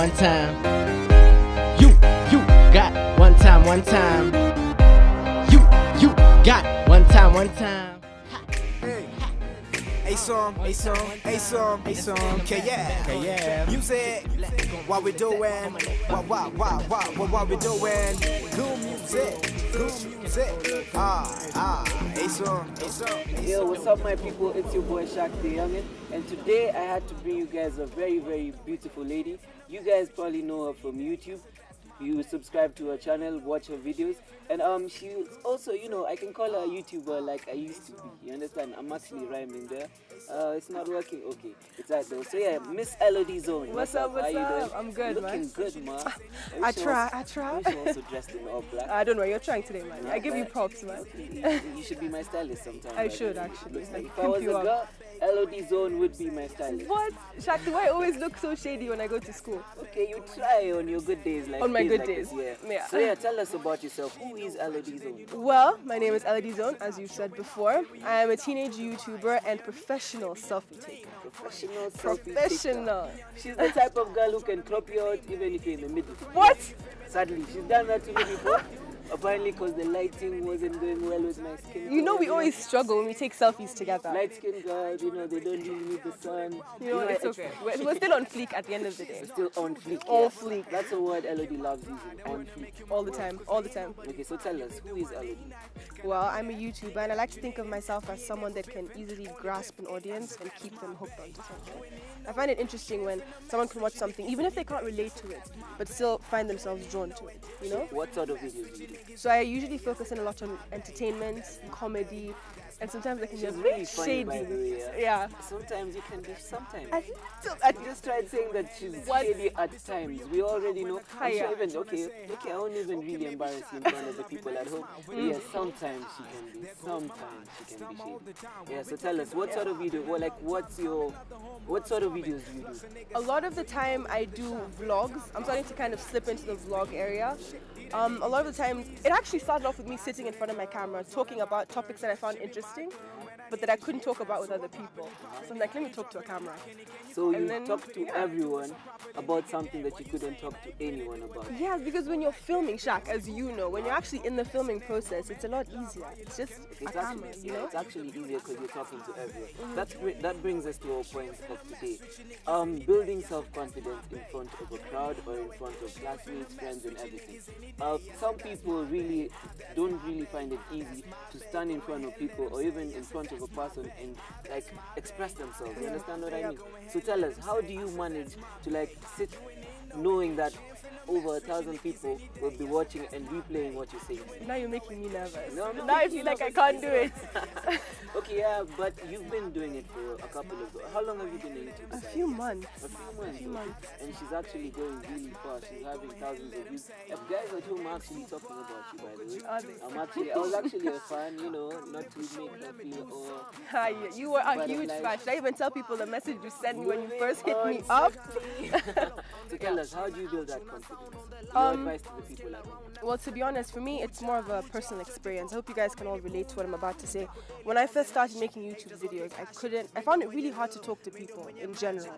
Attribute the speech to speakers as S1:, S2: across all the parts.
S1: one time. You got one time, one time. You got one time, one time.
S2: Hey. A-song, yeah. Music, what we doing? What we doing? Good music. A-song.
S3: Yo, what's up my people? It's your boy Shaqtheyungin, and today I had to bring you guys a very, very beautiful lady. You guys probably know her from YouTube. You subscribe to her channel, watch her videos, and she's also, you know, I can call her a YouTuber like I used to be. You understand? I'm actually rhyming there. It's not working. Okay, it's right though. So yeah, Miss Elodie Zone.
S4: What's up?
S3: How you doing?
S4: I'm good,
S3: Looking
S4: man.
S3: good, man.
S4: I try.
S3: You also dressed in all black.
S4: I don't know. You're trying today, man. I give you props, man.
S3: You should be my stylist sometime.
S4: I should actually.
S3: If I was a girl, Elodie Zone would be my stylist.
S4: What? Shaq, do I always look so shady when I go to school?
S3: Okay, you try on your good days. Like
S4: On my good
S3: like
S4: days.
S3: This,
S4: Yeah.
S3: So yeah, tell us about yourself. Who is Elodie Zone?
S4: Well, my name is Elodie Zone, as you said before. I am a teenage YouTuber and professional selfie taker.
S3: Professional selfie
S4: Professional.
S3: taker. She's the type of girl who can crop you out even if you're in the middle.
S4: What?
S3: Sadly, she's done that to me before. Apparently, because the lighting wasn't going well with my skin.
S4: You know we always struggle when we take selfies together.
S3: Light skin girls, you know, they don't really need the sun.
S4: You know, it's okay. We're still on fleek at the end of the day.
S3: Still on fleek.
S4: On
S3: yeah.
S4: fleek.
S3: That's a word Elodie loves using. On fleek.
S4: All the time. All the time.
S3: Okay, so tell us, who is Elodie?
S4: Well, I'm a YouTuber and I like to think of myself as someone that can easily grasp an audience and keep them hooked onto something. I find it interesting when someone can watch something, even if they can't relate to it, but still find themselves drawn to it, you know?
S3: What sort of videos do you do?
S4: So I usually focus in a lot on entertainment, comedy, and sometimes I can be a
S3: She's
S4: bit
S3: really funny,
S4: shady.
S3: by the way,
S4: Yeah.
S3: Sometimes you can be, sometimes.
S4: I
S3: I just tried saying that she's shady at times. We already know. I'm
S4: Hiya.
S3: sure even, okay, I won't even really embarrass you in front of the people at home. But yeah, sometimes she can be shady. Yeah, so tell us, what sort of video, or like, what sort of videos do you do?
S4: A lot of the time I do vlogs. I'm starting to kind of slip into the vlog area. A lot of the time, it actually started off with me sitting in front of my camera, talking about topics that I found interesting, but that I couldn't talk about with other people. So I'm like, let me talk to a camera.
S3: So you
S4: And then-
S3: talk to everyone about something that you couldn't talk to anyone about.
S4: Yeah, because when you're filming, Shaq, as you know, when you're actually in the filming process, it's a lot easier. It's just a camera, you know?
S3: It's actually easier because you're talking to everyone. That brings us to our point of today. Building self-confidence in front of a crowd or in front of classmates, friends and everything. Some people really don't really find it easy to stand in front of people or even in front of a person and like express themselves. You understand what I mean? So tell us, how do you manage to like sit knowing that over 1,000 people will be watching and replaying what you're saying?
S4: Now you're making me nervous.
S3: No, I'm not
S4: Now I
S3: making
S4: feel like
S3: you
S4: I can't do it.
S3: Okay, yeah, but you've been doing it for a couple of... How long have you been in YouTube?
S4: A few months.
S3: A few months. And she's actually going really far. She's having thousands of views. If guys at home are actually talking about you, by the way.
S4: Are they?
S3: I was actually a fan, you know, not to make her feel or...
S4: Hi, you were a huge
S3: Butterflies.
S4: fan. Should I even tell people the message you sent me when you first hit me up?
S3: So tell us, how do you build that confidence? Your advice to the people at home.
S4: Well, to be honest, for me, it's more of a personal experience. I hope you guys can all relate to what I'm about to say. When I first started making YouTube videos, I found it really hard to talk to people in general.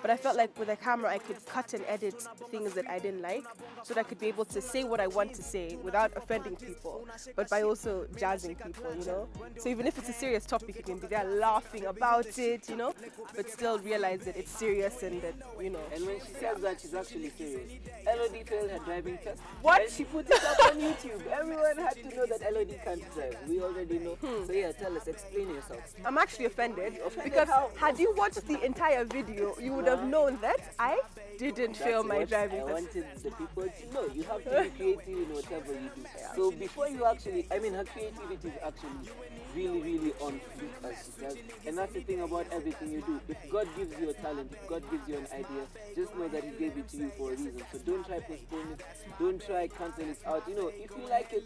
S4: But I felt like with a camera, I could cut and edit things that I didn't like so that I could be able to say what I want to say without offending people, but by also jazzing people, you know? So even if it's a serious topic, you can be there laughing about it, you know? But still realize that it's serious and that, you know.
S3: And when she says that, she's actually serious. Elodie failed her driving test.
S4: What?
S3: And she put it up on YouTube. Everyone had to know that Elodie can't drive. We already know. So yeah, tell us, explain yourself.
S4: I'm actually offended
S3: Offended
S4: because
S3: how?
S4: had you watched the entire video, you would have known that I didn't fail
S3: That's
S4: my
S3: what
S4: driving
S3: I
S4: test.
S3: wanted the people to know. You have to be creative in whatever you do. So before you actually, I mean, her creativity is actually really, really on fleek, as she says. And that's the thing about everything you do. If God gives you a talent, if God gives you an idea, just know that He gave it to you for a reason. So don't try postpone it. Don't try cancel it out. You know, if you like it,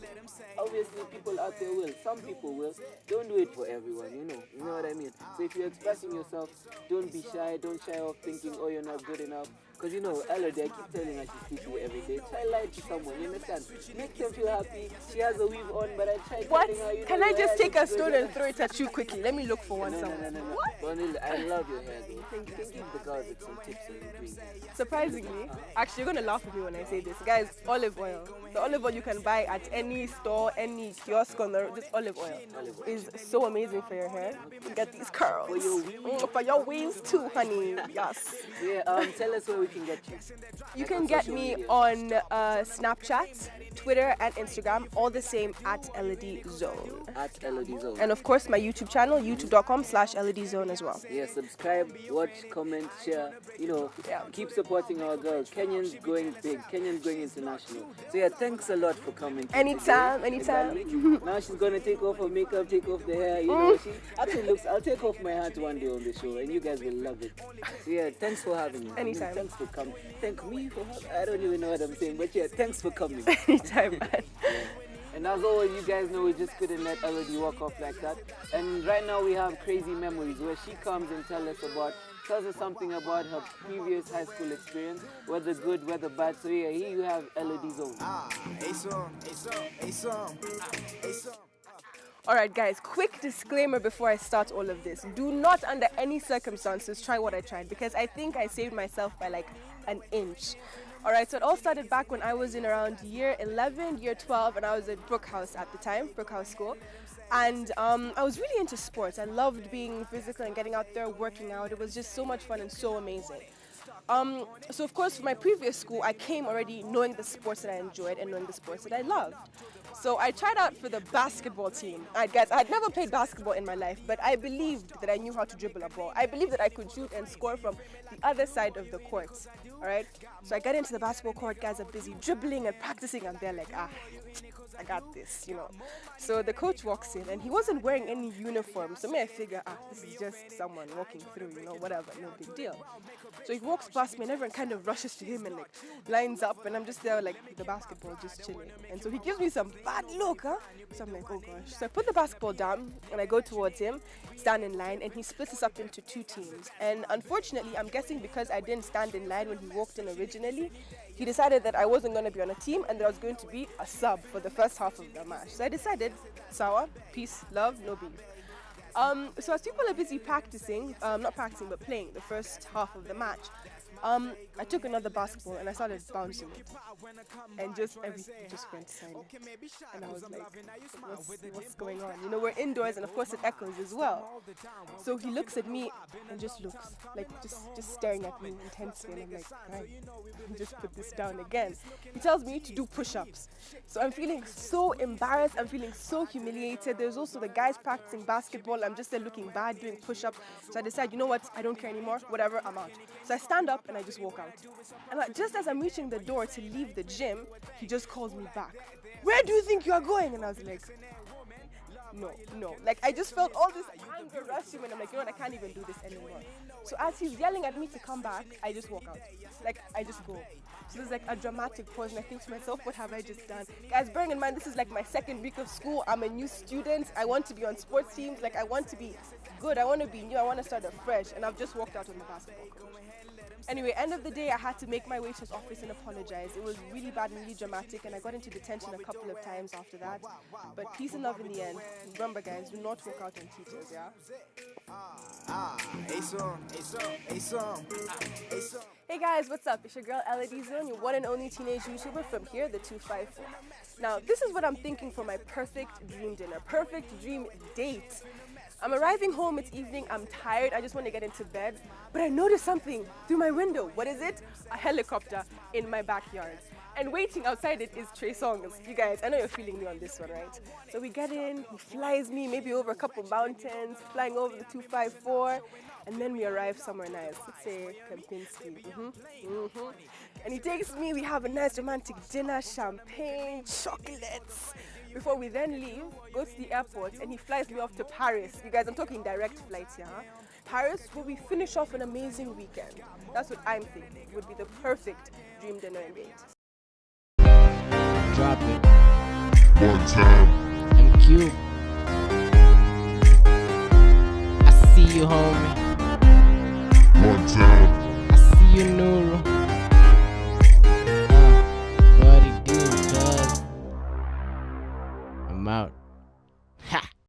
S3: obviously people out there will. Some people will. Don't do it for everyone. You know what I mean. So if you're expressing yourself, don't be shy. Don't shy off things. thinking, oh, you're not good enough. Because you know, Elodie, I keep telling her she's pretty every day. Try lie to someone, you understand? Make them feel happy. She has a weave on, but I tried
S4: What?
S3: telling her, you
S4: Can
S3: know,
S4: I just
S3: your
S4: take
S3: hair
S4: a
S3: looks
S4: stone
S3: good.
S4: and throw it at you quickly? Let me look for one somewhere.
S3: No.
S4: What?
S3: Bonil, I love your hair though. You can give the girls with some tips and ingredients.
S4: Surprisingly, actually, you're gonna laugh at me when I say this, guys. Olive oil. The olive oil you can buy at any store, any kiosk on the road. Just olive oil is so amazing for your hair. You get these curls. For your weaves too, honey. Yes.
S3: Yeah, tell us where we can get you.
S4: You
S3: Like
S4: can
S3: on
S4: get
S3: social
S4: me
S3: media.
S4: on Snapchat, Twitter, and Instagram, all the same at Elodie Zone.
S3: At Elodie Zone.
S4: And of course, my YouTube channel, youtube.com/Elodie Zone as well.
S3: Yeah, subscribe, watch, comment, share. You know, keep supporting our girls. Kenyans going big. Kenyans going international. So yeah, thanks a lot for coming.
S4: Anytime,
S3: today.
S4: anytime.
S3: Exactly. Now she's gonna take off her makeup, take off the hair. You know, she actually looks. I'll take off my hat one day on the show, and you guys will love it. So yeah, thanks for having me.
S4: Anytime.
S3: Thanks for coming. Thank me for having. I don't even know what I'm saying, but yeah, thanks for coming.
S4: Anytime, man.
S3: And as always, you guys know we just couldn't let Elodie walk off like that. And right now we have Crazy Memories, where she comes and tells us something about her previous high school experience, whether good, whether bad. So yeah, here you have Elodie Zone.
S4: Alright guys, quick disclaimer before I start all of this. Do not under any circumstances try what I tried, because I think I saved myself by like an inch. Alright, so it all started back when I was in around year 11, year 12, and I was at Brookhouse at the time, Brookhouse School. And I was really into sports. I loved being physical and getting out there, working out. It was just so much fun and so amazing. So of course, for my previous school, I came already knowing the sports that I enjoyed and knowing the sports that I loved. So I tried out for the basketball team. Guys, I had never played basketball in my life, but I believed that I knew how to dribble a ball. I believed that I could shoot and score from the other side of the court. All right. So I get into the basketball court. Guys are busy dribbling and practicing, and they're like, I got this, you know. So the coach walks in, and he wasn't wearing any uniform. So me, I figure, this is just someone walking through, you know, whatever, no big deal. So he walks past me, and everyone kind of rushes to him and like lines up, and I'm just there like with the basketball, just chilling. And so he gives me some bad look, So I'm like, oh gosh. So I put the basketball down, and I go towards him, stand in line, and he splits us up into two teams. And unfortunately, I'm guessing because I didn't stand in line when he walked in originally, he decided that I wasn't going to be on a team and that I was going to be a sub for the first half of the match. So I decided, sour, peace, love, no beef. So as people are busy practicing, not practicing but playing the first half of the match, I took another basketball and I started bouncing it, and just everything just went silent. And I was like, what's going on? You know, we're indoors, and of course it echoes as well. So he looks at me and just looks like just staring at me intensely, and I'm like, right, just put this down again. He tells me to do push-ups. So I'm feeling so embarrassed, I'm feeling so humiliated. There's also the guys practicing basketball. I'm just there looking bad, doing push-ups. So I decide, you know what, I don't care anymore, whatever, I'm out. So I stand up and I just walk out. And just as I'm reaching the door to leave the gym, he just calls me back. Where do you think you are going? And I was like, no. Like, I just felt all this anger rush him, and I'm like, you know what, I can't even do this anymore. So as he's yelling at me to come back, I just walk out. Like, I just go. So there's like a dramatic pause, and I think to myself, what have I just done? Guys, bearing in mind, this is like my second week of school. I'm a new student. I want to be on sports teams. Like, I want to be good. I want to be new. I want to start afresh. And I've just walked out on the basketball court. Anyway, end of the day, I had to make my way to his office and apologize. It was really bad and really dramatic, and I got into detention a couple of times after that. But peace and love in the end. Remember, guys, do not walk out on teachers, yeah? Hey guys, what's up? It's your girl Elodie Zone, your one and only teenage YouTuber from here, the 254. Now, this is what I'm thinking for my perfect dream dinner, perfect dream date. I'm arriving home, it's evening, I'm tired, I just want to get into bed, but I notice something through my window. What is it? A helicopter in my backyard. And waiting outside it is Trey Songz. You guys, I know you're feeling me on this one, right? So we get in, he flies me maybe over a couple mountains, flying over the 254, and then we arrive somewhere nice. Let's say Kempinski. And he takes me, we have a nice romantic dinner, champagne, chocolates. Before we then leave, go to the airport, and he flies me off to Paris. You guys, I'm talking direct flights here, huh? Paris, where we finish off an amazing weekend. That's what I'm thinking would be the perfect dream dinner and date.
S1: Drop it.
S5: One time.
S1: MQ.